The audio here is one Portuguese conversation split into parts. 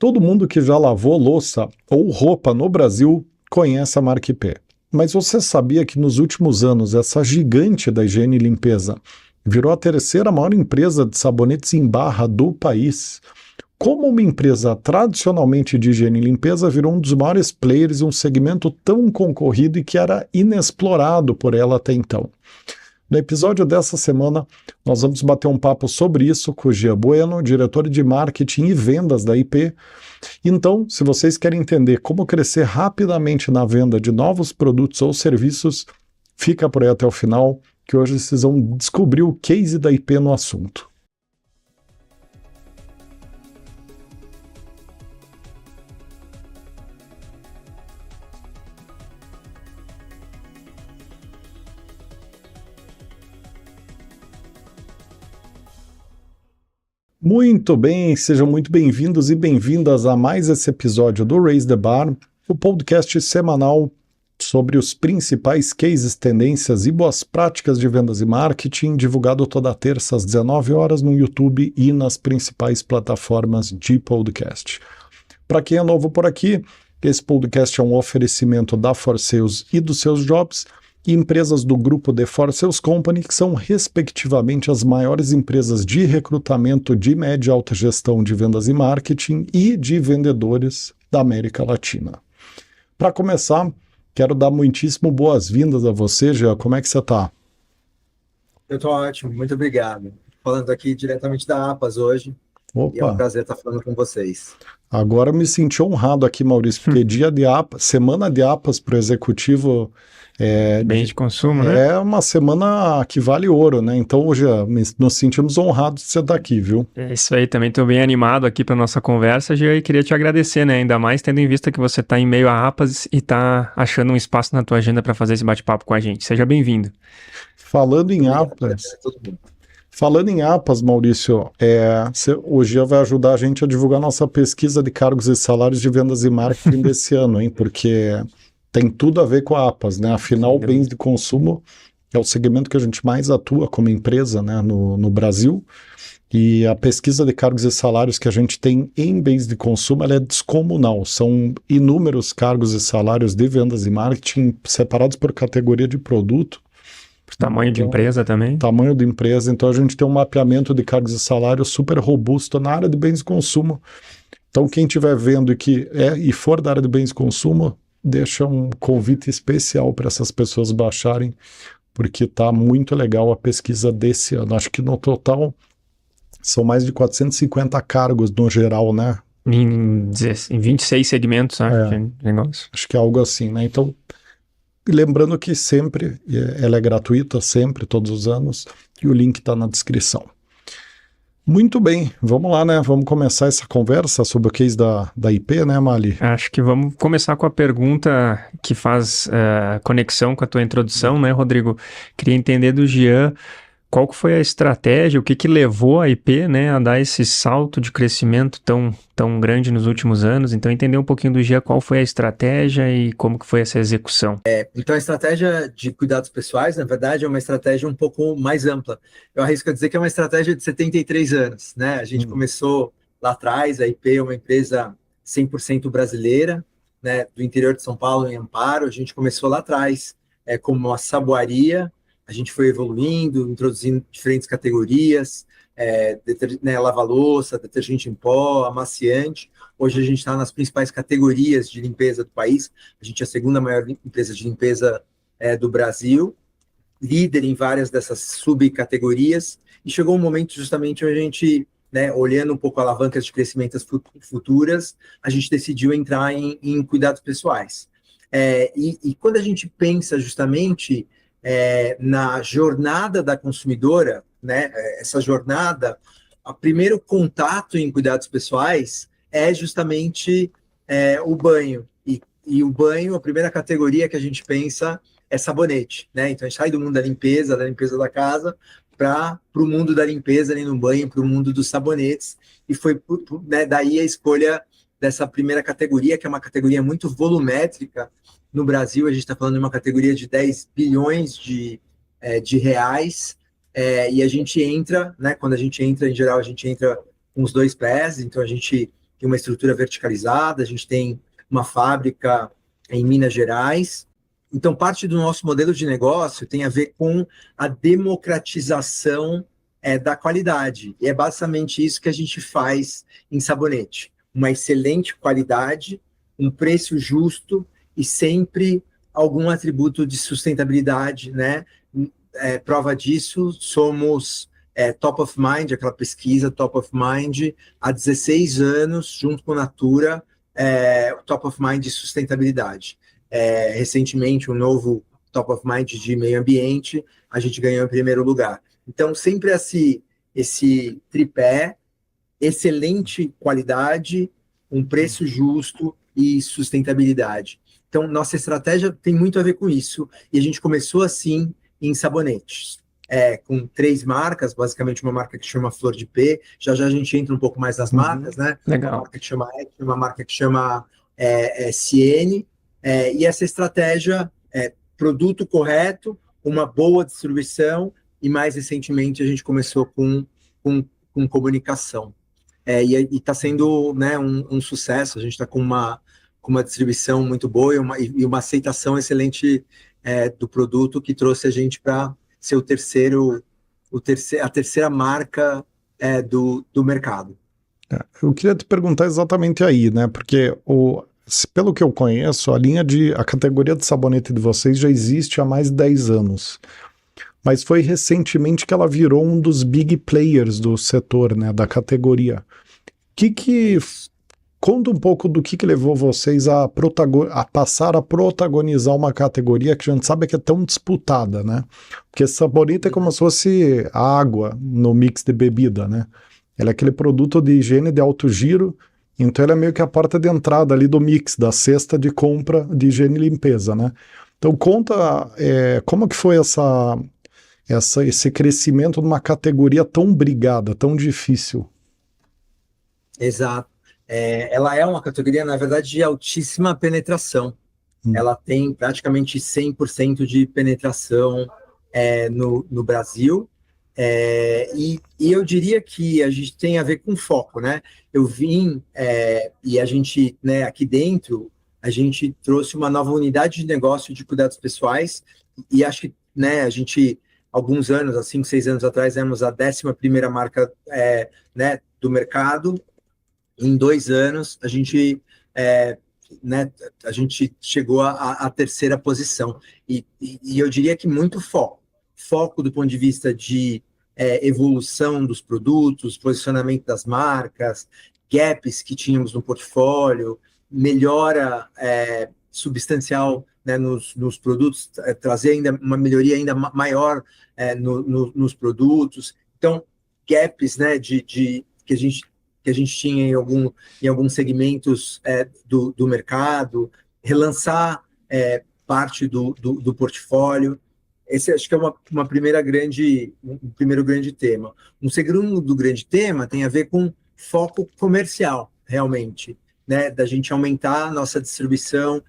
Todo mundo que já lavou louça ou roupa no Brasil conhece a marca IP. Mas você sabia que nos últimos anos essa gigante da higiene e limpeza virou a terceira maior empresa de sabonetes em barra do país? Como uma empresa tradicionalmente de higiene e limpeza virou um dos maiores players em um segmento tão concorrido e que era inexplorado por ela até então? No episódio dessa semana, nós vamos bater um papo sobre isso com o Gia Bueno, diretor de marketing e vendas da IP. Então, se vocês querem entender como crescer rapidamente na venda de novos produtos ou serviços, fica por aí até o final, que hoje vocês vão descobrir o case da IP no assunto. Muito bem, sejam muito bem-vindos e bem-vindas a mais esse episódio do Raise the Bar, o podcast semanal sobre os principais cases, tendências e boas práticas de vendas e marketing, divulgado toda terça às 19 horas no YouTube e nas principais plataformas de podcast. Para quem é novo por aqui, esse podcast é um oferecimento da For Sales e dos seus jobs, e empresas do grupo The For Sales Company, que são respectivamente as maiores empresas de recrutamento de média e alta gestão de vendas e marketing e de vendedores da América Latina. Para começar, quero dar muitíssimo boas-vindas a você, Jean. Como é que você está? Eu estou ótimo, muito obrigado. Falando aqui diretamente da APAS hoje. Opa. E é um prazer estar falando com vocês. Agora me senti honrado aqui, Maurício, porque dia de APAS, semana de APAS para o executivo bens de consumo, né? É uma semana que vale ouro, né? Então hoje nos sentimos honrados de você estar aqui, viu? É isso aí, também estou bem animado aqui para nossa conversa, Gia, e queria te agradecer, né? Ainda mais tendo em vista que você está em meio a APAS e está achando um espaço na tua agenda para fazer esse bate-papo com a gente. Seja bem-vindo. Falando em APAS, Maurício, o Gia vai ajudar a gente a divulgar nossa pesquisa de cargos e salários de vendas e marketing desse ano, hein? Porque tem tudo a ver com a APAS, né? Afinal, bens de consumo é o segmento que a gente mais atua como empresa, né, no Brasil. E a pesquisa de cargos e salários que a gente tem em bens de consumo, ela é descomunal. São inúmeros cargos e salários de vendas e marketing separados por categoria de produto. Por tamanho de empresa também. Tamanho de empresa. Então a gente tem um mapeamento de cargos e salários super robusto na área de bens de consumo. Então quem estiver vendo e for da área de bens de consumo, deixa um convite especial para essas pessoas baixarem, porque está muito legal a pesquisa desse ano. Acho que no total são mais de 450 cargos no geral, né? Em 26 segmentos, acho negócio. Acho que é algo assim, né? Então, lembrando que sempre, ela é gratuita, sempre, todos os anos, e o link está na descrição. Muito bem, vamos lá, né? Vamos começar essa conversa sobre o case da IP, né, Mali? Acho que vamos começar com a pergunta que faz conexão com a tua introdução, né, Rodrigo? Queria entender do Jean qual que foi a estratégia, o que levou a IP, né, a dar esse salto de crescimento tão grande nos últimos anos. Então, entender um pouquinho do Jean qual foi a estratégia e como que foi essa execução. Então, a estratégia de cuidados pessoais, na verdade, é uma estratégia um pouco mais ampla. Eu arrisco a dizer que é uma estratégia de 73 anos, né? A gente começou lá atrás, a IP é uma empresa 100% brasileira, né, do interior de São Paulo, em Amparo. A gente começou lá atrás como uma saboaria. A gente foi evoluindo, introduzindo diferentes categorias, lava-louça, detergente em pó, amaciante. Hoje a gente está nas principais categorias de limpeza do país. A gente é a segunda maior empresa de limpeza do Brasil, líder em várias dessas subcategorias. E chegou um momento justamente onde a gente, olhando um pouco alavancas de crescimento futuras, a gente decidiu entrar em cuidados pessoais. E quando a gente pensa justamente na jornada da consumidora, né? Essa jornada, o primeiro contato em cuidados pessoais é justamente o banho. E o banho, a primeira categoria que a gente pensa é sabonete, né? Então a gente sai do mundo da limpeza da casa, para o mundo da limpeza ali no banho, para o mundo dos sabonetes. E foi daí a escolha dessa primeira categoria, que é uma categoria muito volumétrica. No Brasil, a gente está falando de uma categoria de 10 bilhões de reais, e a gente entra, né, quando a gente entra, em geral, a gente entra com os dois pés, então a gente e uma estrutura verticalizada, a gente tem uma fábrica em Minas Gerais. Então, parte do nosso modelo de negócio tem a ver com a democratização da qualidade. E é basicamente isso que a gente faz em sabonete. Uma excelente qualidade, um preço justo e sempre algum atributo de sustentabilidade, né? Prova disso, somos Top of Mind, aquela pesquisa Top of Mind, há 16 anos, junto com a Natura, Top of Mind de sustentabilidade. Recentemente, um novo Top of Mind de meio ambiente, a gente ganhou em primeiro lugar. Então, sempre esse tripé, excelente qualidade, um preço justo e sustentabilidade. Então, nossa estratégia tem muito a ver com isso, e a gente começou assim em sabonetes, com 3 marcas, basicamente uma marca que chama Flor de P, já a gente entra um pouco mais nas marcas, né? Legal. Uma marca que chama Act, uma marca que chama Siene, e essa estratégia produto correto, uma boa distribuição, e mais recentemente a gente começou com comunicação. E está sendo, né, um sucesso, a gente está com uma distribuição muito boa e uma aceitação excelente do produto, que trouxe a gente para ser a terceira marca do mercado. Eu queria te perguntar exatamente aí, né? Porque pelo que eu conheço, a categoria de sabonete de vocês já existe há mais de 10 anos. Mas foi recentemente que ela virou um dos big players do setor, né? Da categoria. Conta um pouco do que levou vocês a passar a protagonizar uma categoria que a gente sabe que é tão disputada, né? Porque sabonete é como se fosse a água no mix de bebida, né? Ele é aquele produto de higiene de alto giro, então ele é meio que a porta de entrada ali do mix, da cesta de compra de higiene e limpeza, né? Então conta como que foi esse crescimento de uma categoria tão brigada, tão difícil. Exato. Ela é uma categoria, na verdade, de altíssima penetração. Ela tem praticamente 100% de penetração no Brasil. E eu diria que a gente tem a ver com foco, né? Eu vim e a gente, né, aqui dentro, a gente trouxe uma nova unidade de negócio de cuidados pessoais, e acho que, né, a gente, alguns anos, há 5, 6 anos atrás, éramos a 11ª marca né, do mercado. Em 2 anos, a gente chegou à 3ª posição. E eu diria que muito foco do ponto de vista de evolução dos produtos, posicionamento das marcas, gaps que tínhamos no portfólio, melhora substancial, né, nos produtos, trazer ainda uma melhoria ainda maior nos produtos. Então, gaps, né, que a gente tinha em alguns segmentos do mercado, relançar parte do portfólio. Esse acho que é um primeiro grande tema. Um segundo grande tema tem a ver com foco comercial, realmente, né? Da gente aumentar a nossa distribuição,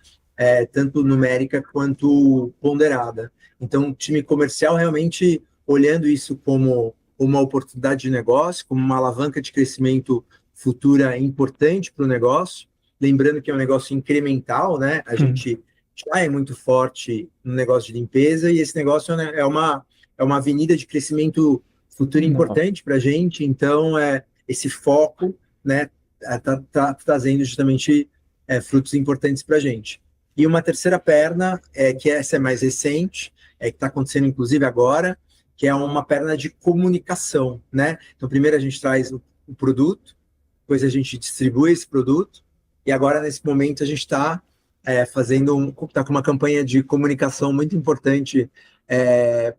tanto numérica quanto ponderada. Então, o time comercial realmente olhando isso como uma oportunidade de negócio, como uma alavanca de crescimento futura importante para o negócio. Lembrando que é um negócio incremental, né? A gente já é muito forte no negócio de limpeza, e esse negócio, né, é uma avenida de crescimento futuro importante para a gente. Então, esse foco, né, tá trazendo justamente frutos importantes para a gente. E uma terceira perna, que essa é mais recente, que está acontecendo inclusive agora, que é uma perna de comunicação, né? Então, primeiro a gente traz o produto, depois a gente distribui esse produto, e agora, nesse momento, a gente está tá com uma campanha de comunicação muito importante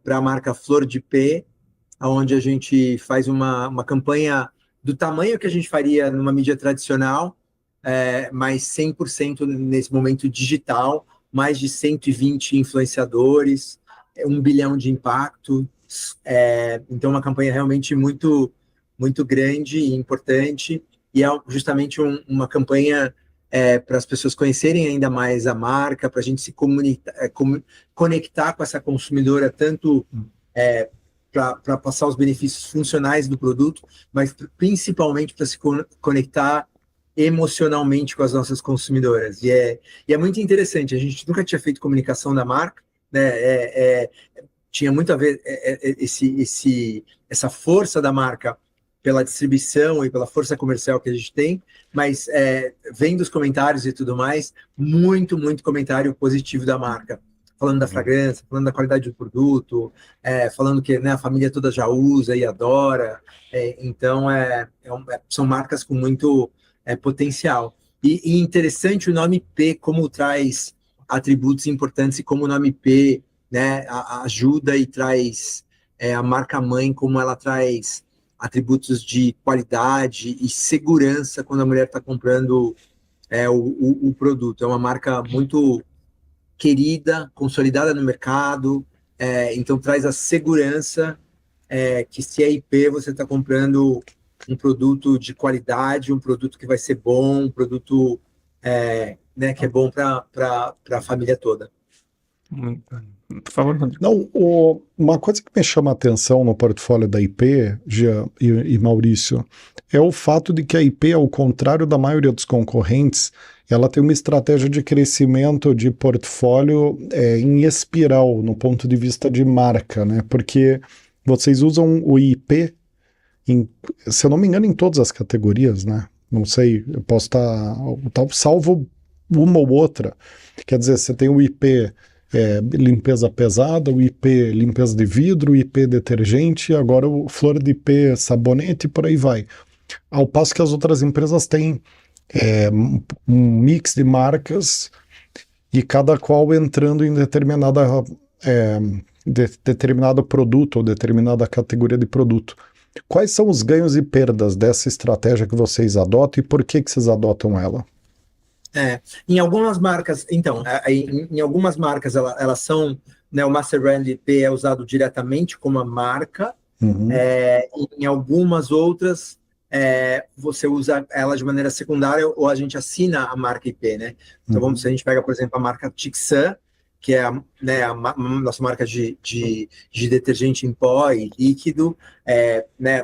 para a marca Flor de P, onde a gente faz uma campanha do tamanho que a gente faria numa mídia tradicional, mas 100% nesse momento digital, mais de 120 influenciadores, 1 bilhão de impacto. Então, uma campanha realmente muito, muito grande e importante, e é justamente uma campanha para as pessoas conhecerem ainda mais a marca, para a gente se conectar com essa consumidora, tanto para passar os benefícios funcionais do produto, mas principalmente para se conectar emocionalmente com as nossas consumidoras. E é muito interessante, a gente nunca tinha feito comunicação da marca, né? Tinha muito a ver essa força da marca pela distribuição e pela força comercial que a gente tem, mas vendo os comentários e tudo mais, muito comentário positivo da marca, falando da fragrância, falando da qualidade do produto, falando que, né, a família toda já usa e adora, então são marcas com muito potencial. E interessante o nome P, como traz atributos importantes e como o nome P, né, ajuda e traz a marca-mãe, como ela traz atributos de qualidade e segurança quando a mulher está comprando o produto. É uma marca muito querida, consolidada no mercado, então traz a segurança que se é IP, você está comprando um produto de qualidade, um produto que vai ser bom, um produto né, que é bom para a família toda. Por favor, Rodrigo. Não, uma coisa que me chama a atenção no portfólio da IP, Jean e Maurício, é o fato de que a IP, ao contrário da maioria dos concorrentes, ela tem uma estratégia de crescimento de portfólio em espiral, no ponto de vista de marca, né? Porque vocês usam o IP, se eu não me engano, em todas as categorias, né? Não sei, eu posso estar salvo uma ou outra. Quer dizer, você tem o IP limpeza pesada, o IP limpeza de vidro, o IP detergente, agora o flor de IP sabonete e por aí vai. Ao passo que as outras empresas têm um mix de marcas e cada qual entrando em determinado produto ou determinada categoria de produto. Quais são os ganhos e perdas dessa estratégia que vocês adotam e por que vocês adotam ela? Em algumas marcas, então, em algumas marcas elas são, né, o Master Brand IP é usado diretamente como a marca, em algumas outras você usa ela de maneira secundária ou a gente assina a marca IP, né? Então, se a gente pega, por exemplo, a marca Tixan, que é a nossa marca de detergente em pó e líquido, né,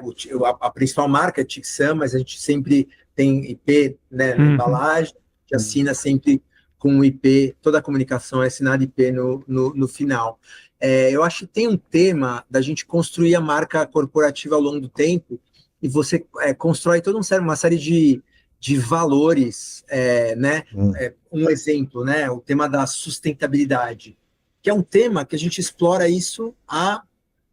a principal marca é Tixan, mas a gente sempre tem IP, né, na embalagem, assina sempre com o IP, toda a comunicação é assinada IP no final. Eu acho que tem um tema da gente construir a marca corporativa ao longo do tempo e você constrói toda uma série de valores, né? Um exemplo, né? O tema da sustentabilidade, que é um tema que a gente explora isso há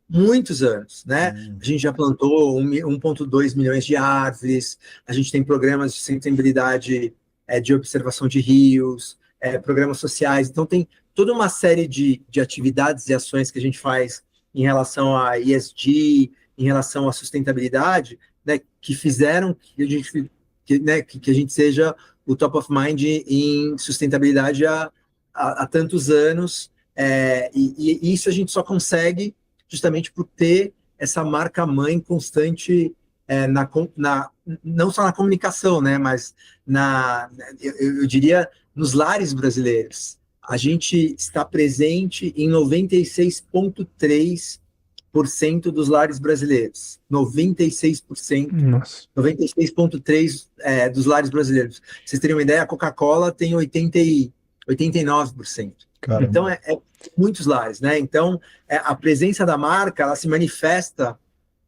muitos anos, né? A gente já plantou 1,2 milhões de árvores, a gente tem programas de sustentabilidade de observação de rios, programas sociais. Então, tem toda uma série de atividades e ações que a gente faz em relação a ESG, em relação à sustentabilidade, né, que fizeram que a gente seja o top of mind em sustentabilidade há tantos anos. E isso a gente só consegue justamente por ter essa marca-mãe constante não só na comunicação, né, mas eu diria nos lares brasileiros. A gente está presente em 96,3% dos lares brasileiros. 96%. Nossa. 96,3% dos lares brasileiros. Vocês terem uma ideia, a Coca-Cola tem 89%. Caramba. Então, muitos lares, né? Então, a presença da marca, ela se manifesta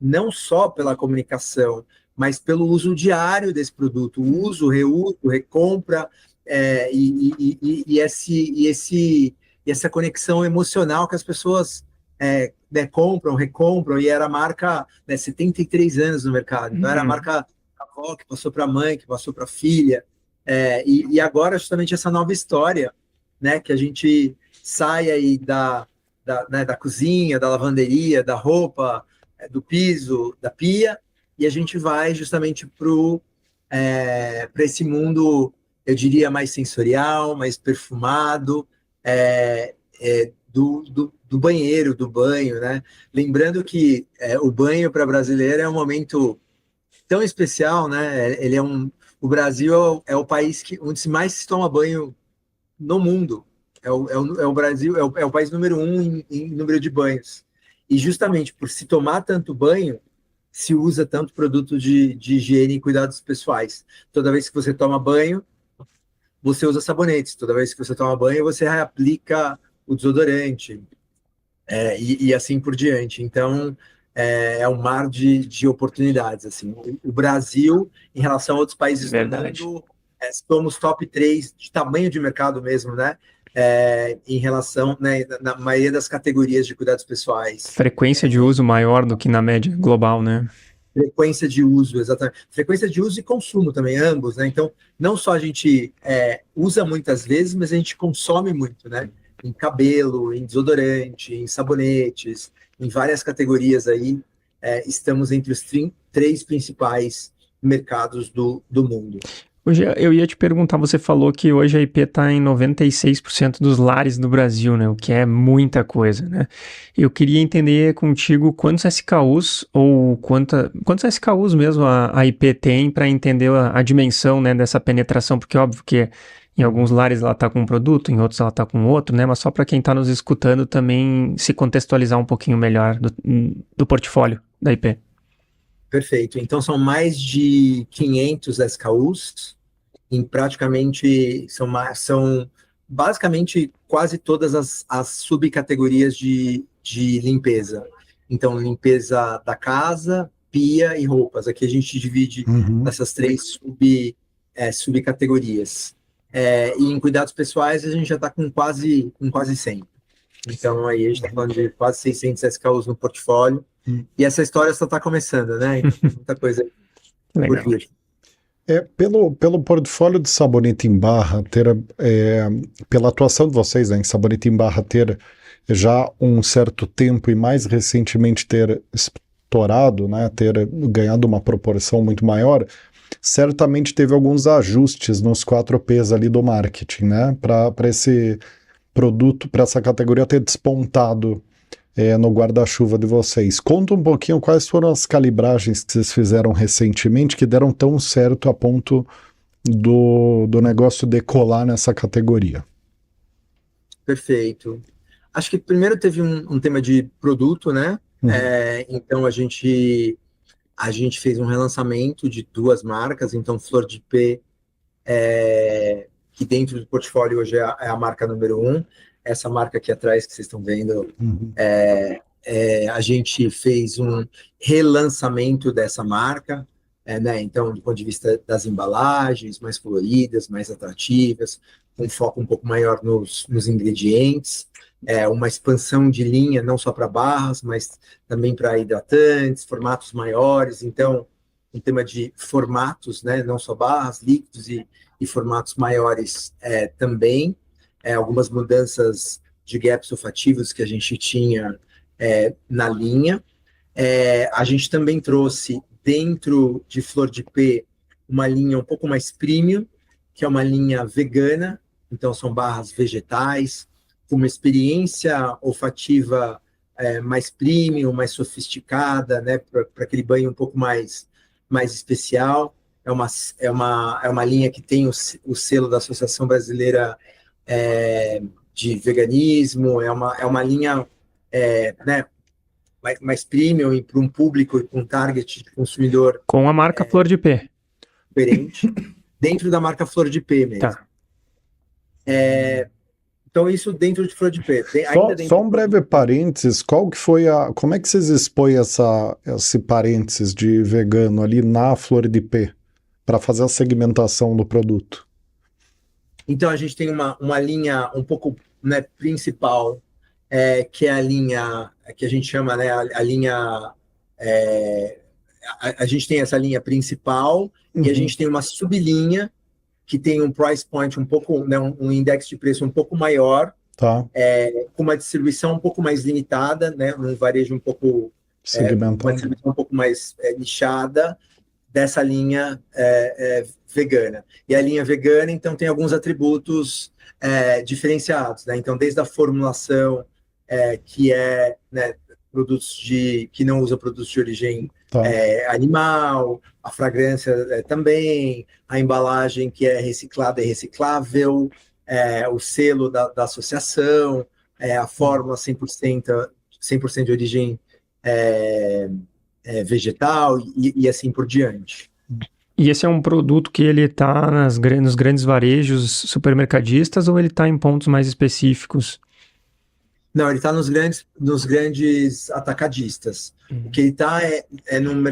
não só pela comunicação, mas pelo uso diário desse produto, o uso, reuso, recompra, e essa conexão emocional que as pessoas compram, recompram, e era a marca 73 anos no mercado, então era a marca da avó que passou para a mãe, que passou para a filha, e agora justamente essa nova história, né, que a gente sai aí da cozinha, da lavanderia, da roupa, do piso, da pia, e a gente vai justamente para esse mundo, eu diria, mais sensorial, mais perfumado, do banheiro, do banho, né? Lembrando que o banho para brasileiro é um momento tão especial, né? O Brasil é o país onde mais se toma banho no mundo. O Brasil é o país número 1 em número de banhos. E justamente por se tomar tanto banho, se usa tanto produto de higiene e cuidados pessoais. Toda vez que você toma banho, você usa sabonetes. Toda vez que você toma banho, você reaplica o desodorante, e assim por diante. Então, é um mar de oportunidades. Assim. O Brasil, em relação a outros países Verdade. do mundo, somos top 3 de tamanho de mercado mesmo, né? Em relação, né, na maioria das categorias de cuidados pessoais. Frequência de uso maior do que na média global, né? Frequência de uso, exatamente. Frequência de uso e consumo também, ambos, né? Então, não só a gente usa muitas vezes, mas a gente consome muito, né? Em cabelo, em desodorante, em sabonetes, em várias categorias aí, estamos entre os 3 principais mercados do mundo. Hoje eu ia te perguntar, você falou que hoje a IP está em 96% dos lares do Brasil, né? O que é muita coisa, né? Eu queria entender contigo quantos SKUs ou quantos SKUs mesmo a IP tem para entender a dimensão, né, dessa penetração, porque óbvio que em alguns lares ela está com um produto, em outros ela está com outro, né? Mas só para quem está nos escutando também se contextualizar um pouquinho melhor do portfólio da IP. Perfeito. Então, são mais de 500 SKUs, em praticamente, são basicamente quase todas as subcategorias de limpeza. Então, limpeza da casa, pia e roupas. Aqui a gente divide nessas 3 subcategorias. E em cuidados pessoais, a gente já está com quase 100. Então, aí a gente está falando de quase 600 SKUs no portfólio. E essa história só está começando, né? Então, tem muita coisa por vir. Pelo portfólio de sabonete em barra, pela atuação de vocês, né, em sabonete em barra, ter já um certo tempo e mais recentemente ter estourado, né, ter ganhado uma proporção muito maior, certamente teve alguns ajustes nos 4 P's ali do marketing, né, para esse produto, para essa categoria ter despontado no guarda-chuva de vocês. Conta um pouquinho quais foram as calibragens que vocês fizeram recentemente que deram tão certo a ponto do negócio decolar nessa categoria. Perfeito. Acho que primeiro teve um tema de produto, né? Então a gente fez um relançamento de 2 marcas. Então, Flor de P, que dentro do portfólio hoje é a marca número 1. Essa marca aqui atrás que vocês estão vendo, a gente fez um relançamento dessa marca, né? Então, do ponto de vista das embalagens, mais coloridas, mais atrativas, com foco um pouco maior nos ingredientes, uma expansão de linha, não só para barras, mas também para hidratantes, formatos maiores. Então, um tema de formatos, né? Não só barras, líquidos e formatos maiores também. Algumas mudanças de gaps olfativos que a gente tinha na linha. A gente também trouxe dentro de Flor de P uma linha um pouco mais premium, que é uma linha vegana. Então são barras vegetais, com uma experiência olfativa mais premium, mais sofisticada, né, para aquele banho um pouco mais especial. É uma linha que tem o selo da Associação Brasileira de Veganismo. É uma linha né, mais premium e para um público e para um target de consumidor com a marca Flor de P diferente, dentro da marca Flor de P mesmo. Tá. Então isso dentro de Flor de P. Só um breve parênteses, como é que vocês expõem esse parênteses de vegano ali na Flor de P para fazer a segmentação do produto? Então a gente tem uma linha um pouco, né, principal, que é a linha que a gente chama, né, a linha... a gente tem essa linha principal e a gente tem uma sublinha que tem um price point um pouco, né, um index de preço um pouco maior, tá. Com uma distribuição um pouco mais limitada, né, um varejo um pouco segmentado, uma distribuição um pouco mais nichada dessa linha vegana. E a linha vegana, então, tem alguns atributos diferenciados, né? Então, desde a formulação, que né, que não usa produtos de origem animal, a fragrância também, a embalagem que é reciclada e reciclável, o selo da associação, a fórmula 100% de origem vegetal e assim por diante. E esse é um produto que ele está nos grandes varejos supermercadistas ou ele está em pontos mais específicos? Não, ele está nos grandes atacadistas. O que ele está num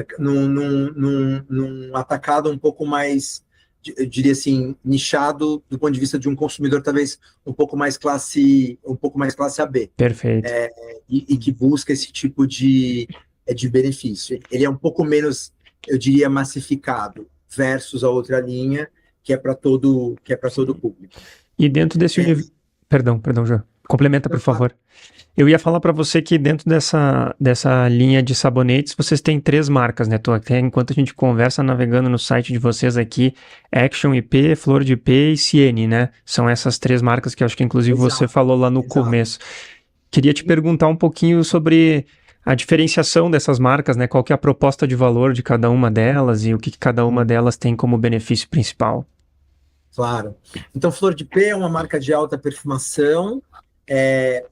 atacado um pouco mais, eu diria assim, nichado do ponto de vista de um consumidor talvez um pouco mais classe AB. Perfeito. E que busca esse tipo de benefício. Ele é um pouco menos, eu diria, massificado versus a outra linha, que é para todo o público. E dentro desse universo... Perdão, João. Complementa, por favor. Eu ia falar para você que dentro dessa linha de sabonetes, vocês têm 3 marcas, né? Tô até, enquanto a gente conversa, navegando no site de vocês aqui, Action IP, Flor de IP e Siene, né? São essas 3 marcas que eu acho que inclusive você falou lá no começo. Queria te perguntar um pouquinho sobre a diferenciação dessas marcas, né? Qual que é a proposta de valor de cada uma delas e o que cada uma delas tem como benefício principal? Claro. Então, Flor de P é uma marca de alta perfumação,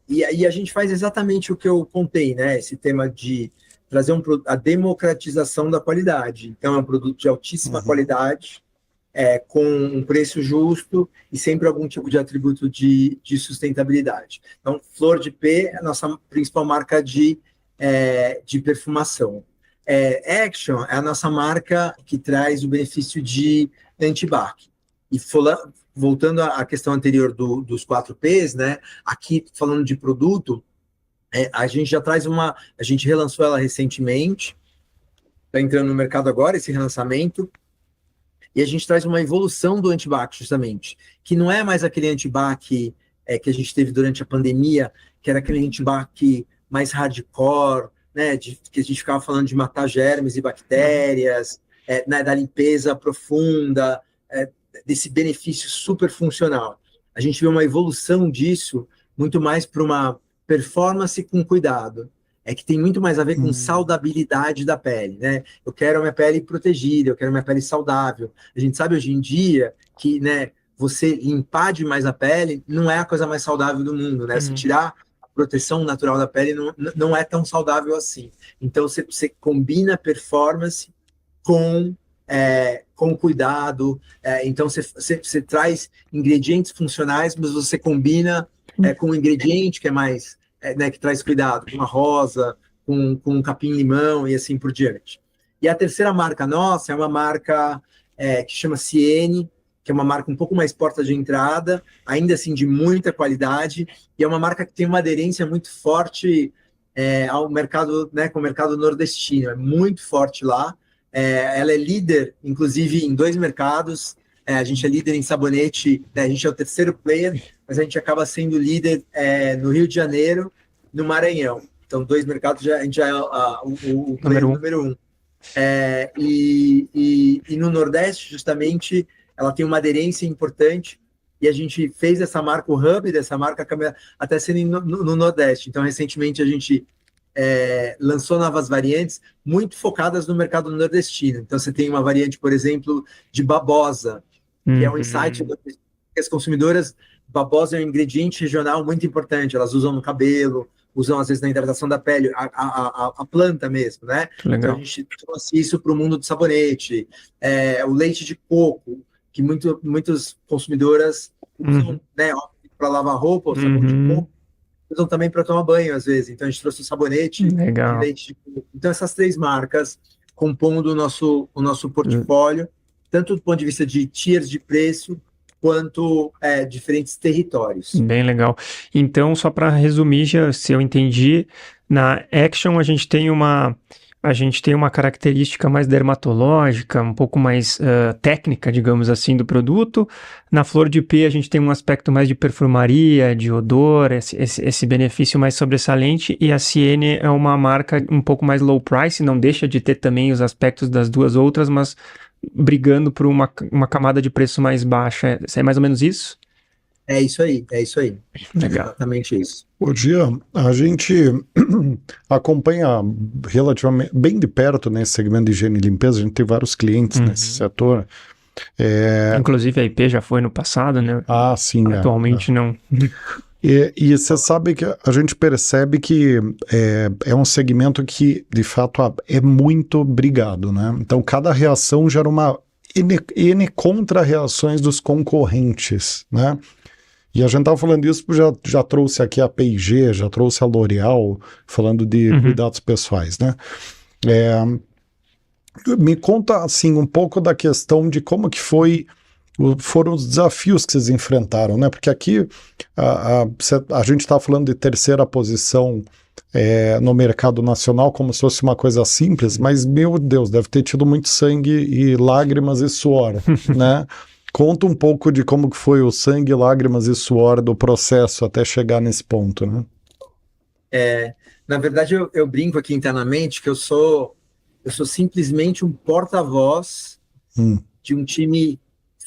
e aí a gente faz exatamente o que eu contei, né? Esse tema de trazer a democratização da qualidade. Então, é um produto de altíssima qualidade, com um preço justo e sempre algum tipo de atributo de sustentabilidade. Então, Flor de P é a nossa principal marca de perfumação. Action é a nossa marca que traz o benefício de antibac. E voltando à questão anterior dos 4 Ps, né? Aqui falando de produto, a gente já traz a gente relançou ela recentemente, está entrando no mercado agora esse relançamento, e a gente traz uma evolução do antibac justamente, que não é mais aquele antibac que a gente teve durante a pandemia, que era aquele antibac mais hardcore, né? Que a gente ficava falando de matar germes e bactérias, né? Da limpeza profunda, desse benefício super funcional. A gente vê uma evolução disso muito mais para uma performance com cuidado. Que tem muito mais a ver com saudabilidade da pele, né? Eu quero a minha pele protegida, eu quero a minha pele saudável. A gente sabe hoje em dia que, né, você limpar demais a pele não é a coisa mais saudável do mundo, né? Se tirar a proteção natural da pele não é tão saudável assim. Então, você combina performance com cuidado, então você traz ingredientes funcionais, mas você combina com um ingrediente que é mais, né, que traz cuidado, com uma rosa, com um capim-limão e assim por diante. E a terceira marca nossa é uma marca que chama Siene, que é uma marca um pouco mais porta de entrada, ainda assim de muita qualidade, e é uma marca que tem uma aderência muito forte ao mercado, né, com o mercado nordestino, é muito forte lá. Ela é líder, inclusive, em 2 mercados. A gente é líder em sabonete, né? A gente é o terceiro player, mas a gente acaba sendo líder no Rio de Janeiro, no Maranhão. Então, 2 mercados, a gente já é o player número 1. E no Nordeste, justamente, ela tem uma aderência importante, e a gente fez essa marca, o hub dessa marca, até sendo no Nordeste. Então, recentemente, a gente lançou novas variantes muito focadas no mercado nordestino. Então, você tem uma variante, por exemplo, de babosa, que é um insight que as consumidoras, babosa é um ingrediente regional muito importante, elas usam no cabelo, usam às vezes na hidratação da pele, a planta mesmo, né? Legal. Então, a gente trouxe isso para o mundo do sabonete, o leite de coco, que muitas consumidoras usam, né, para lavar roupa, o sabão de coco, usam também para tomar banho, às vezes. Então, a gente trouxe o sabonete de leite de coco. Então, essas 3 marcas compondo o nosso portfólio, tanto do ponto de vista de tiers de preço, quanto diferentes territórios. Bem legal. Então, só para resumir, se eu entendi, na Action a gente tem uma característica mais dermatológica, um pouco mais técnica, digamos assim, do produto. Na Flor de P a gente tem um aspecto mais de perfumaria, de odor, esse benefício mais sobressalente. E a Siene é uma marca um pouco mais low price, não deixa de ter também os aspectos das 2 outras, mas brigando por uma camada de preço mais baixa. É mais ou menos isso? É isso aí. Legal. Exatamente isso. Ô, Gian, a gente acompanha relativamente bem de perto nesse segmento de higiene e limpeza, a gente tem vários clientes nesse setor. Inclusive a IP já foi no passado, né? Sim. Atualmente não. E você sabe que a gente percebe que é um segmento que, de fato, é muito brigado, né? Então, cada reação gera uma N contra-reações dos concorrentes, né? E a gente estava falando isso, já trouxe aqui a P&G, já trouxe a L'Oréal, falando de cuidados pessoais, né? Me conta, assim, um pouco da questão de como que foram os desafios que vocês enfrentaram, né? Porque aqui a gente está falando de terceira posição no mercado nacional como se fosse uma coisa simples, mas, meu Deus, deve ter tido muito sangue e lágrimas e suor, né? Conta um pouco de como que foi o sangue, lágrimas e suor do processo até chegar nesse ponto, né? Na verdade, eu brinco aqui internamente que eu sou simplesmente um porta-voz de um time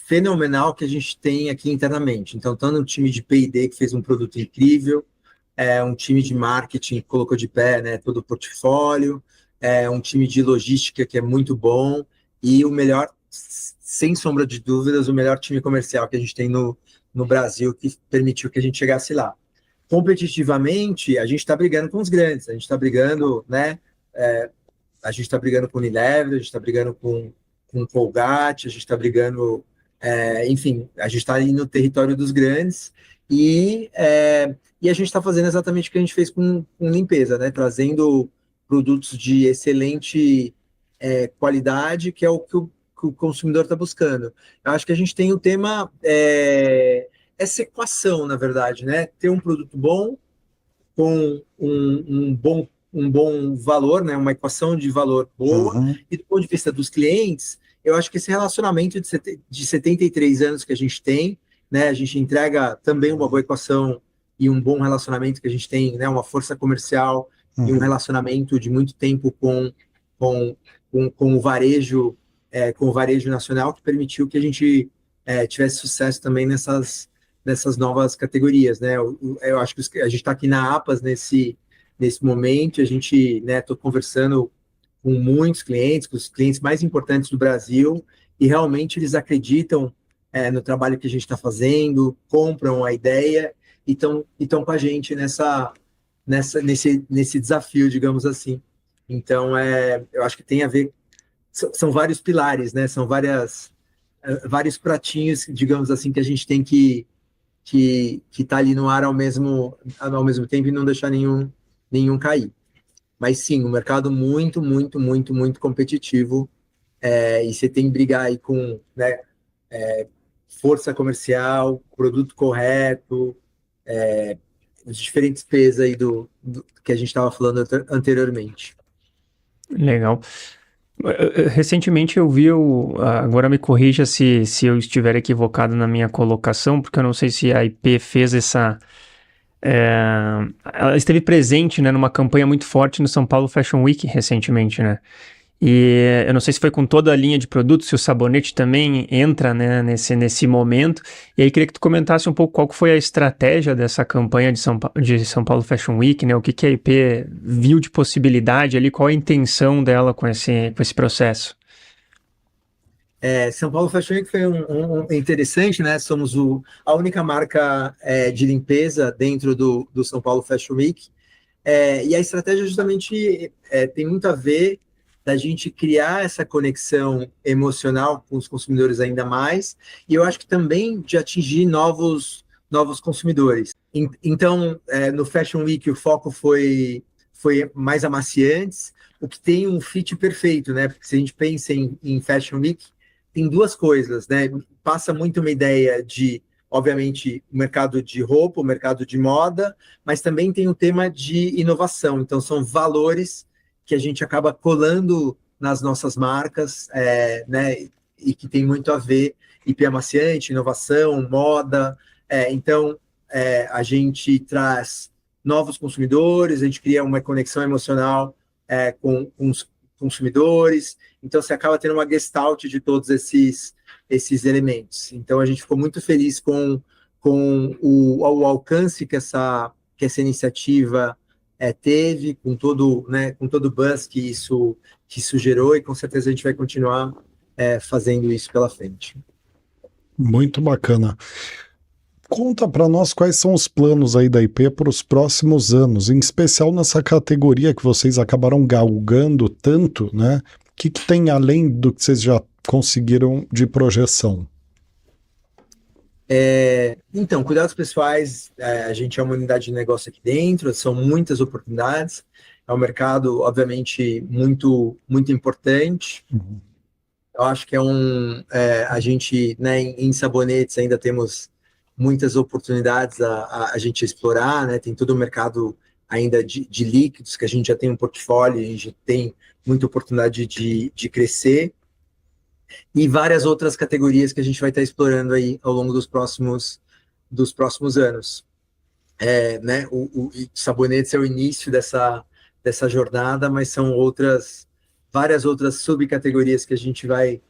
fenomenal que a gente tem aqui internamente. Então, tanto um time de P&D que fez um produto incrível, um time de marketing que colocou de pé, né, todo o portfólio, um time de logística que é muito bom, e o melhor, sem sombra de dúvidas, o melhor time comercial que a gente tem no Brasil, que permitiu que a gente chegasse lá. Competitivamente, a gente está brigando com os grandes, a gente está brigando, né, a gente está brigando com o Unilever, a gente está brigando com Colgate, a gente está brigando, enfim, a gente está aí no território dos grandes, e a gente está fazendo exatamente o que a gente fez com limpeza, né? Trazendo produtos de excelente qualidade, que é o que o consumidor está buscando. Eu acho que a gente tem o tema, essa equação, na verdade, né? Ter um produto bom, com um bom valor, né? Uma equação de valor boa, e do ponto de vista dos clientes, eu acho que esse relacionamento de 73 anos que a gente tem, né? A gente entrega também uma boa equação e um bom relacionamento que a gente tem, né? Uma força comercial e um relacionamento de muito tempo com o varejo, com o varejo nacional, que permitiu que a gente tivesse sucesso também nessas novas categorias, né? Eu acho que a gente está aqui na APAS nesse momento, a gente, né, estou conversando com muitos clientes, com os clientes mais importantes do Brasil, e realmente eles acreditam no trabalho que a gente está fazendo, compram a ideia e estão com a gente nesse desafio, digamos assim. Então, eu acho que tem a ver, são vários pilares, né? São vários pratinhos, digamos assim, que a gente tem que tá ali no ar ao mesmo tempo e não deixar nenhum cair. Mas sim, um mercado muito, muito, muito, muito competitivo, e você tem que brigar aí com, né, força comercial, produto correto, os diferentes pesos aí do que a gente estava falando anteriormente. Legal. Recentemente eu vi, agora me corrija se eu estiver equivocado na minha colocação, porque eu não sei se a IP fez ela esteve presente, né, numa campanha muito forte no São Paulo Fashion Week recentemente, né? E eu não sei se foi com toda a linha de produtos, se o sabonete também entra, né, nesse momento. E aí queria que tu comentasse um pouco qual foi a estratégia dessa campanha de São Paulo Fashion Week, né? O que a IP viu de possibilidade ali, qual a intenção dela com esse processo? São Paulo Fashion Week foi interessante, né? Somos a única marca de limpeza dentro do São Paulo Fashion Week. E a estratégia justamente tem muito a ver da gente criar essa conexão emocional com os consumidores ainda mais, e eu acho que também de atingir novos consumidores. Então, no Fashion Week, o foco foi mais amaciantes, o que tem um fit perfeito, né? Porque se a gente pensa em Fashion Week, tem duas coisas, né? Passa muito uma ideia de, obviamente, o mercado de roupa, o mercado de moda, mas também tem o tema de inovação. Então, são valores que a gente acaba colando nas nossas marcas, né? E que tem muito a ver, IP amaciante, inovação, moda. Então, a gente traz novos consumidores, a gente cria uma conexão emocional com os consumidores. Então, você acaba tendo uma gestalt de todos esses elementos. Então, a gente ficou muito feliz com o alcance que essa iniciativa teve, com todo o buzz que isso gerou, e com certeza a gente vai continuar fazendo isso pela frente. Muito bacana. Conta para nós quais são os planos aí da IP para os próximos anos, em especial nessa categoria que vocês acabaram galgando tanto, né? O que tem além do que vocês já conseguiram de projeção? Então, cuidados pessoais, a gente é uma unidade de negócio aqui dentro, são muitas oportunidades, é um mercado, obviamente, muito, muito importante. Eu acho que a gente, né, em sabonetes ainda temos muitas oportunidades a gente explorar, né? Tem todo o mercado ainda de líquidos, que a gente já tem um portfólio, a gente tem muita oportunidade de crescer, e várias outras categorias que a gente vai estar explorando aí ao longo dos próximos anos. Né? O sabonetes é o início dessa jornada, mas são várias outras subcategorias que a gente vai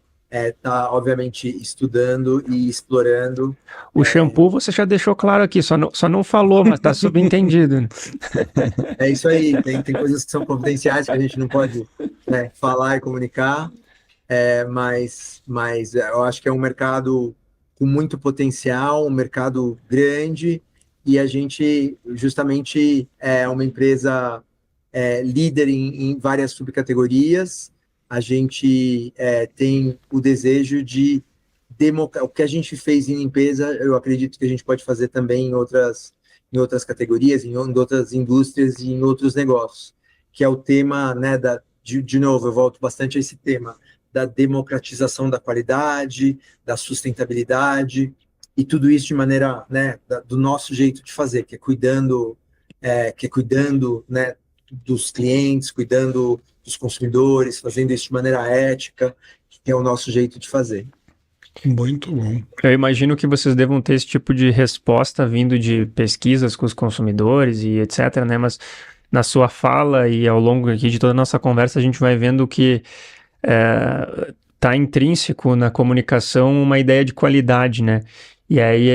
tá, obviamente, estudando e explorando. O shampoo você já deixou claro aqui, só não falou, mas está subentendido. Né? É isso aí, tem coisas que são confidenciais que a gente não pode, né, falar e comunicar, mas eu acho que é um mercado com muito potencial, um mercado grande, e a gente justamente é uma empresa líder em várias subcategorias. A gente tem o desejo de o que a gente fez em limpeza, eu acredito que a gente pode fazer também em outras categorias, em outras indústrias e em outros negócios, que é o tema, né, de novo, eu volto bastante a esse tema, da democratização da qualidade, da sustentabilidade, e tudo isso de maneira, né, do nosso jeito de fazer, que é cuidando, né, dos clientes, cuidando dos consumidores, fazendo isso de maneira ética, que é o nosso jeito de fazer. Muito bom. Eu imagino que vocês devam ter esse tipo de resposta vindo de pesquisas com os consumidores e etc, né? Mas na sua fala e ao longo aqui de toda a nossa conversa, a gente vai vendo que está intrínseco na comunicação uma ideia de qualidade, né? E aí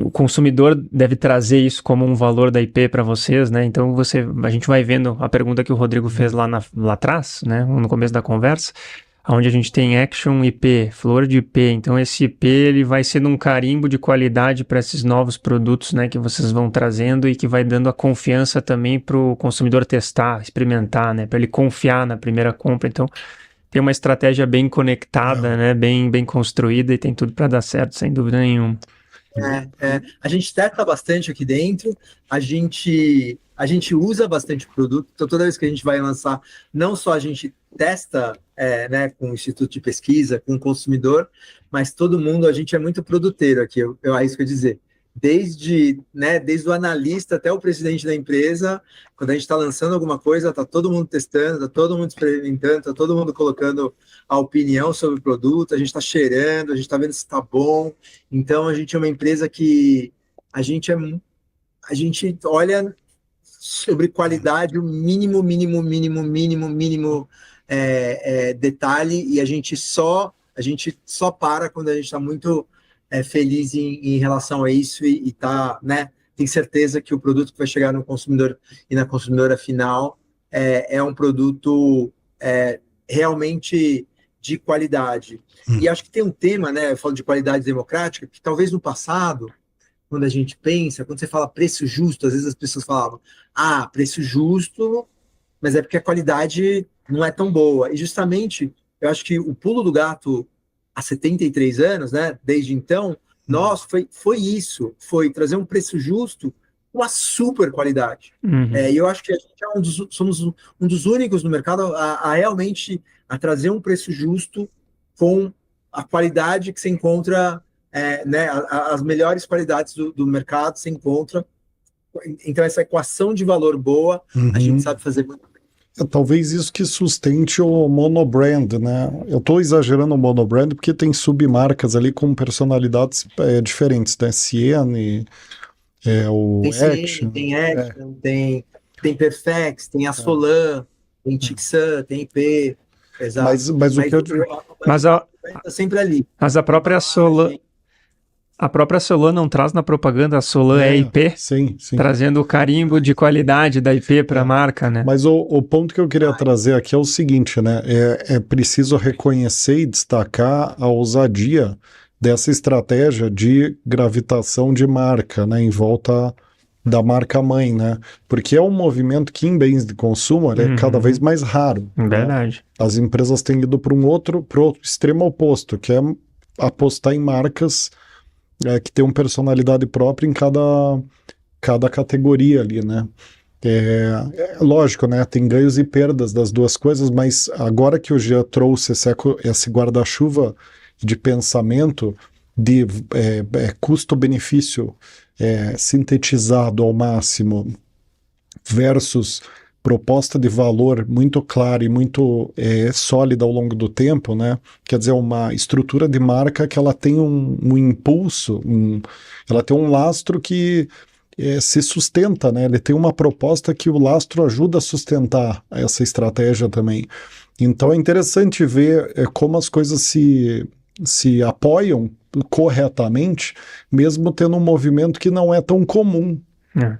o consumidor deve trazer isso como um valor da IP para vocês, né? Então a gente vai vendo a pergunta que o Rodrigo fez lá atrás, né? No começo da conversa, onde a gente tem Action IP, flor de IP. Então esse IP ele vai sendo um carimbo de qualidade para esses novos produtos, né? Que vocês vão trazendo e que vai dando a confiança também para o consumidor testar, experimentar, né? Para ele confiar na primeira compra. Então tem uma estratégia bem conectada, né? Bem construída e tem tudo para dar certo, sem dúvida nenhuma. A gente testa bastante aqui dentro, a gente usa bastante produto, então toda vez que a gente vai lançar, não só a gente testa né, com o Instituto de Pesquisa, com o consumidor, mas todo mundo, a gente é muito produteiro aqui, é isso que eu ia dizer. Desde o analista até o presidente da empresa, quando a gente está lançando alguma coisa, está todo mundo testando, está todo mundo experimentando, está todo mundo colocando a opinião sobre o produto, a gente está cheirando, a gente está vendo se está bom. Então, a gente é uma empresa que a gente olha sobre qualidade, o mínimo detalhe, e a gente só para quando a gente está muito feliz em relação a isso e tá, né, tem certeza que o produto que vai chegar no consumidor e na consumidora final é um produto realmente de qualidade. E acho que tem um tema, né, eu falo de qualidade democrática, que talvez no passado, quando a gente pensa, quando você fala preço justo, às vezes as pessoas falavam, preço justo, mas é porque a qualidade não é tão boa. E justamente, eu acho que o pulo do gato há 73 anos, né, desde então, foi isso, foi trazer um preço justo com uma super qualidade. E eu acho que a gente somos um dos únicos no mercado a realmente trazer um preço justo com a qualidade que se encontra, né, as melhores qualidades do mercado se encontra. Então, essa equação de valor boa, a gente sabe fazer muito bem. Talvez isso que sustente o monobrand, né? Eu estou exagerando o monobrand porque tem submarcas ali com personalidades diferentes, né? Ciene, o Action. Tem Action, tem Perfex, tem a Solan, tem Tixan, tem IP. Exato. Mas o que eu digo... sempre ali. Mas a própria Solan... A própria Solan não traz na propaganda, a Solan é IP, sim. Trazendo o carimbo de qualidade da IP para a marca, né? Mas o ponto que eu queria trazer aqui é o seguinte, né? É preciso reconhecer e destacar a ousadia dessa estratégia de gravitação de marca, né, em volta da marca mãe, né? Porque é um movimento que em bens de consumo ele é cada vez mais raro. Verdade. Né? As empresas têm ido para pro extremo oposto, que é apostar em marcas que tem uma personalidade própria em cada categoria ali, né? Lógico, né? Tem ganhos e perdas das duas coisas, mas agora que o Jean trouxe esse guarda-chuva de pensamento de custo-benefício sintetizado ao máximo versus proposta de valor muito clara e muito sólida ao longo do tempo, né? Quer dizer, uma estrutura de marca que ela tem um impulso, ela tem um lastro que se sustenta, né? Ele tem uma proposta que o lastro ajuda a sustentar essa estratégia também. Então é interessante ver como as coisas se apoiam corretamente, mesmo tendo um movimento que não é tão comum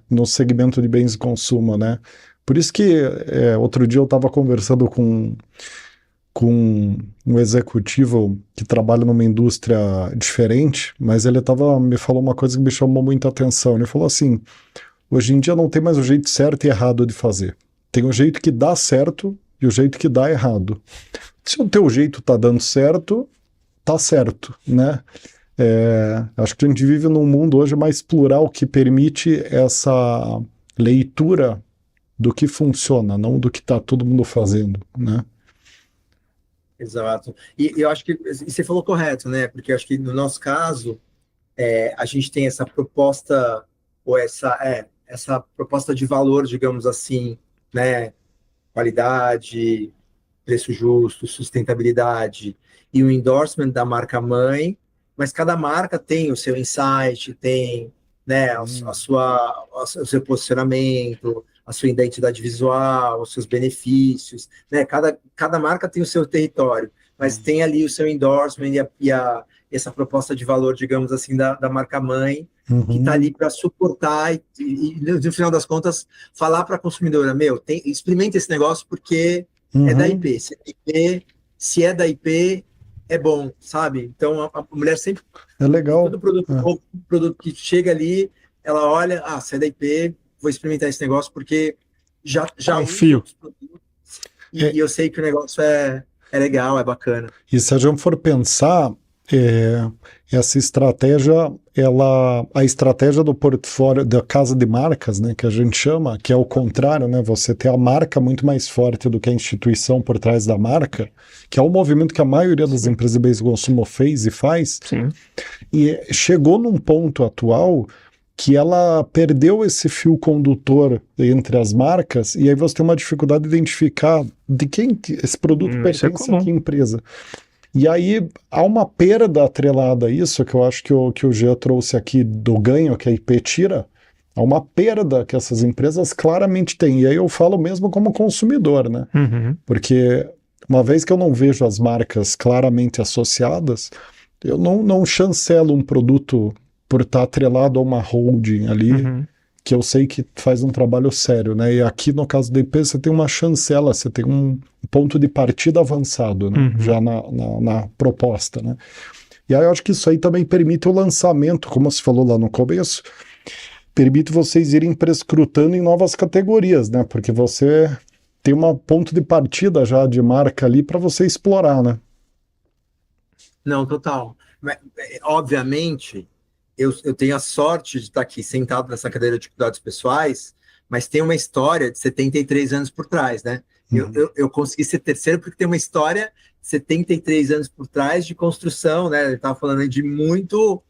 no segmento de bens de consumo, né? Por isso que outro dia eu estava conversando com um executivo que trabalha numa indústria diferente, mas ele me falou uma coisa que me chamou muita atenção. Ele falou assim, hoje em dia não tem mais o jeito certo e errado de fazer. Tem o jeito que dá certo e o jeito que dá errado. Se o teu jeito tá dando certo, tá certo, né? Acho que a gente vive num mundo hoje mais plural que permite essa leitura do que funciona, não do que está todo mundo fazendo, né? Exato. E eu acho que você falou correto, né? Porque eu acho que no nosso caso, a gente tem essa proposta, ou essa proposta de valor, digamos assim, né? Qualidade, preço justo, sustentabilidade e o endorsement da marca mãe, mas cada marca tem o seu insight, tem, né, o seu posicionamento, a sua identidade visual, os seus benefícios, né? Cada marca tem o seu território, mas tem ali o seu endorsement e essa proposta de valor, digamos assim, da marca mãe, que está ali para suportar e, no final das contas, falar para a consumidora, experimenta esse negócio porque é da IP. Se é da IP, é bom, sabe? Então, a mulher sempre... É legal. Todo produto que chega ali, ela olha, se é da IP, vou experimentar esse negócio porque já confio. E eu sei que o negócio é legal, é bacana. E se a gente for pensar, essa estratégia, a estratégia do portfólio da casa de marcas, né, que a gente chama, que é o contrário, né, você ter a marca muito mais forte do que a instituição por trás da marca, que é o movimento que a maioria das empresas de bens de consumo fez e faz. Sim. E chegou num ponto atual que ela perdeu esse fio condutor entre as marcas, e aí você tem uma dificuldade de identificar de quem esse produto pertence a que empresa. E aí há uma perda atrelada a isso, que eu acho que o Jean trouxe aqui do ganho que a IP tira, há uma perda que essas empresas claramente têm. E aí eu falo mesmo como consumidor, né? Porque uma vez que eu não vejo as marcas claramente associadas, eu não chancelo um produto por estar atrelado a uma holding ali, que eu sei que faz um trabalho sério, né? E aqui no caso da IP você tem uma chancela, você tem um ponto de partida avançado, né? Já na proposta, né? E aí eu acho que isso aí também permite o lançamento, como você falou lá no começo, permite vocês irem prescrutando em novas categorias, né? Porque você tem um ponto de partida já de marca ali para você explorar, né? Não, total. Mas, obviamente, eu tenho a sorte de estar aqui sentado nessa cadeira de cuidados pessoais, mas tem uma história de 73 anos por trás, né? Eu consegui ser terceiro porque tem uma história de 73 anos por trás de construção, né? Eu estava falando de muito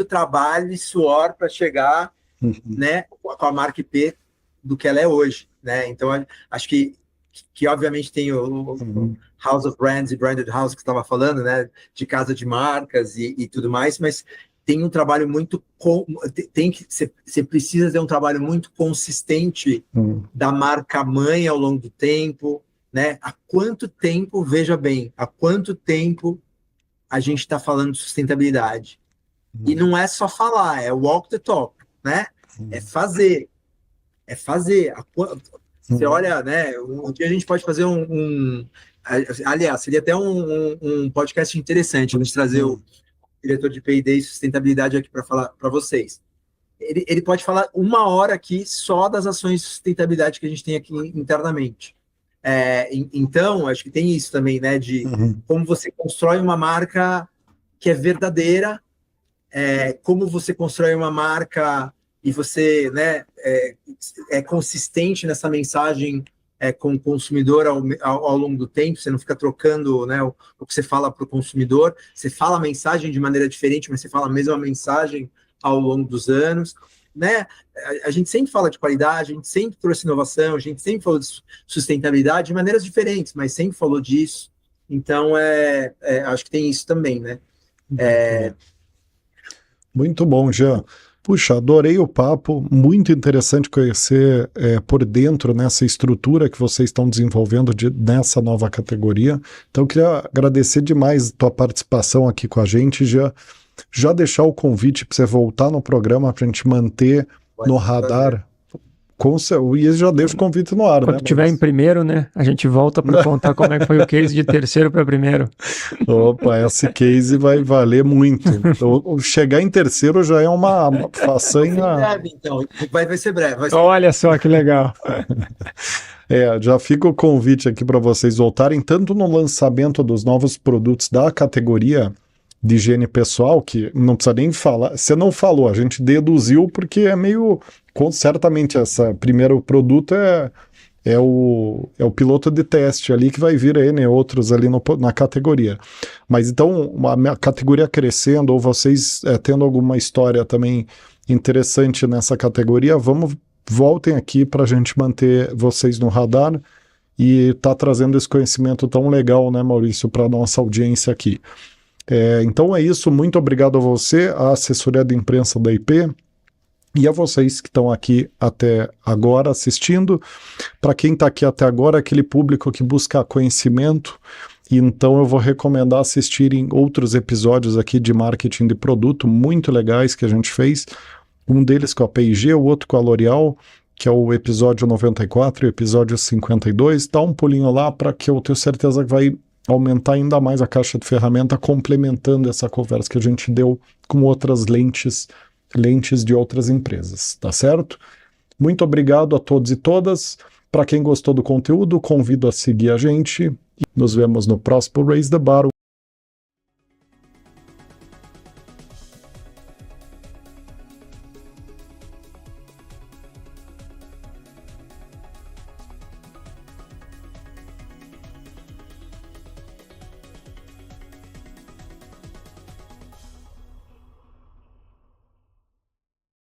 trabalho e suor para chegar, né, com a marca IP do que ela é hoje, né? Então, acho que obviamente tem o House of Brands e Branded House que você estava falando, né? De casa de marcas e tudo mais, mas tem um trabalho muito... Você precisa ter um trabalho muito consistente da marca mãe ao longo do tempo, né? Há quanto tempo, veja bem, há quanto tempo a gente está falando de sustentabilidade? E não é só falar, é walk the talk, né? É fazer. É fazer. Você olha, né? Um dia a gente pode fazer aliás, seria até um podcast interessante, a gente trazer diretor de P&D e sustentabilidade aqui para falar para vocês. Ele pode falar 1 hora aqui só das ações de sustentabilidade que a gente tem aqui internamente. Então, acho que tem isso também, né, de como você constrói uma marca que é verdadeira, como você constrói uma marca e você, né, é consistente nessa mensagem com o consumidor ao longo do tempo, você não fica trocando, né, o que você fala para o consumidor, você fala a mensagem de maneira diferente, mas você fala a mesma mensagem ao longo dos anos, né? A gente sempre fala de qualidade, a gente sempre trouxe inovação, a gente sempre falou de sustentabilidade de maneiras diferentes, mas sempre falou disso. Então, acho que tem isso também, né? Muito bom, Jean. Puxa, adorei o papo, muito interessante conhecer por dentro nessa estrutura que vocês estão desenvolvendo nessa nova categoria. Então, eu queria agradecer demais a tua participação aqui com a gente, Jean. Já deixar o convite para você voltar no programa para a gente manter no radar. E já deixa o convite no ar, Quando tiver em primeiro, né? A gente volta para contar como é que foi o case de terceiro para primeiro. Opa, esse case vai valer muito. Então, chegar em terceiro já é uma façanha. Breve, então. Vai ser breve. Olha só que legal. Já fica o convite aqui para vocês voltarem, tanto no lançamento dos novos produtos da categoria de higiene pessoal, que não precisa nem falar, você não falou, a gente deduziu porque é meio, certamente esse primeiro produto é o piloto de teste ali que vai vir aí, né, outros ali na categoria. Mas então, a categoria crescendo, ou vocês tendo alguma história também interessante nessa categoria, voltem aqui para a gente manter vocês no radar e tá trazendo esse conhecimento tão legal, né, Maurício, para nossa audiência aqui. Então é isso, muito obrigado a você, a assessoria de imprensa da IP e a vocês que estão aqui até agora assistindo. Para quem está aqui até agora, aquele público que busca conhecimento, então eu vou recomendar assistirem outros episódios aqui de marketing de produto muito legais que a gente fez, um deles com a P&G, o outro com a L'Oréal, que é o episódio 94 e o episódio 52. Dá um pulinho lá para que eu tenho certeza que vai aumentar ainda mais a caixa de ferramenta, complementando essa conversa que a gente deu com outras lentes de outras empresas, tá certo? Muito obrigado a todos e todas. Para quem gostou do conteúdo, convido a seguir a gente. Nos vemos no próximo Raise the Bar.